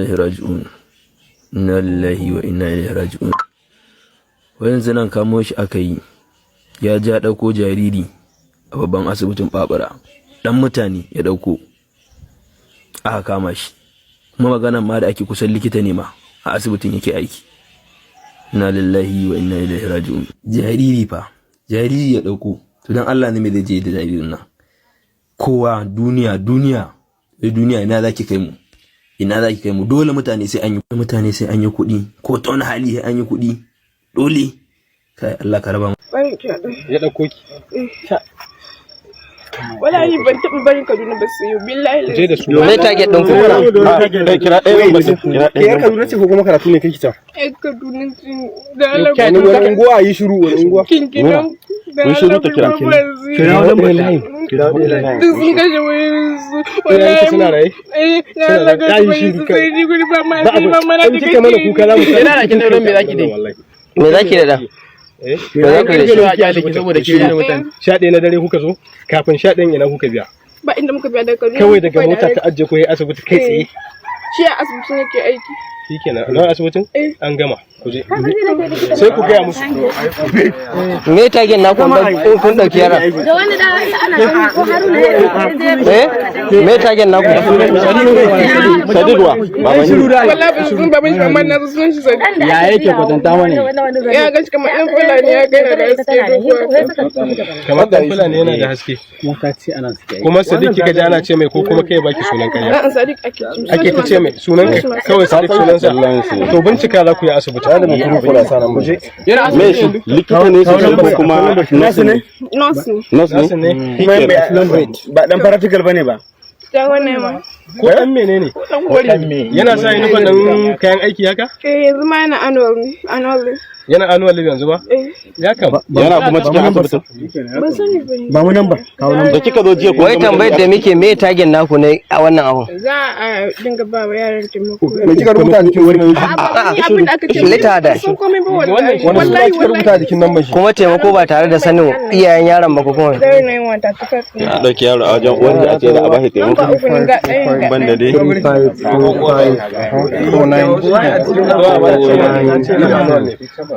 raji'un inna lillahi wa inna ilaihi raji'un. Yanzu nan kamo shi aka yi, ya ja ɗauko jariri a babban asibitin Babura, ɗan mutane ya ɗauko aka kama shi, kuma maganan ma da ake kusan likita ne ma a asibitin yake aiki. Inna lillahi wa inna ilaihi raji'un. Jariri fa, jariri ya ɗauko, to dan Allah ne me zai je da jaririn nan? Kowa duniya ina zaki kai mu? Ina zaki kai mu? Dole mutane sai an yi kuɗi, ko ta wani hali sai an yi kuɗi dole. Kai Allah ka raba mu. Ya dauko ki. Wallahi ban taɓa barin Kaduna ba sai billahi. Je da su. Me target din ku? Kira ɗaya ba sai. Ke Kaduna ce ko kuma karatu ne kake ta? Kaduna da Allah. Wani unguwa yi shiru wani unguwa. Kinkinan. Mun shiru ta kira. Kira wannan bai. Kira wannan bai. Duk sun kashe wayan su. Wallahi suna raye. Na Allah ka shi sai ni guri ba ma ni ba mana da kike mana kuka za mu Ina da kin dauran me zaki dai? Me zaki da? Me za ku yi da shi saboda ke da mutane? 11 na dare kuka zo, kafin 11 ina kuka biya? Ba inda muka biya daga Kaduna. Kawai daga mota ta ajiye ko asibiti kai tsaye. Shi a asibitin yake aiki. Shikenan, na asibitin? An gama. Ku je. Sai ku gaya musu. Me target na kun dauki yara? Da wani da ana gani ko Haruna Me target na kun? Sadidwa. Wallahi baban shi kamar na sunan shi Sadiq. Ya yake kwatanta mana? Ya ga shi kamar ɗan Fulani ya kai da haske. Kamar ɗan Fulani yana da haske. Kuma Sadiq kika ji ana ce mai ko kuma kai baki sunan ƙarya? A'a Sadiq Ake ta ce mai sunan kawai Sadiq sunansa. To bincika za ku yi asibiti. Da mu kuru kula sanan mu je. Me shi likita ne shi ko kuma nurse ne? Nurse ne. Ba dan practical bane ba. Dan wannan ma. Ko dan menene? Yana sa uniform din kayan aiki haka? Yanzu ma yana annual. Yana annual yanzu ba? Ya kam. Yana kuma cikin asibitin. Ban sani ba ne. Ba mu nan ba. Da kika zo jiya ko Wai tambayar da muke me target naku ne a wannan abun? Za a dinga ba wa yaran taimako. Me kika rubuta a jikin wani? Abin da aka ce. Lita da. Sun komai ba wallahi. Wannan kika rubuta a jikin nan ba shi. Kuma taimako ba tare da sanin iyayen yaron ba ko kuma? Dai na yin wata ta kasu. A dauki yaro a wajen wanda ake da a bashi taimako. Ba uku ne ga ɗayan. Banda dai. 5 4 9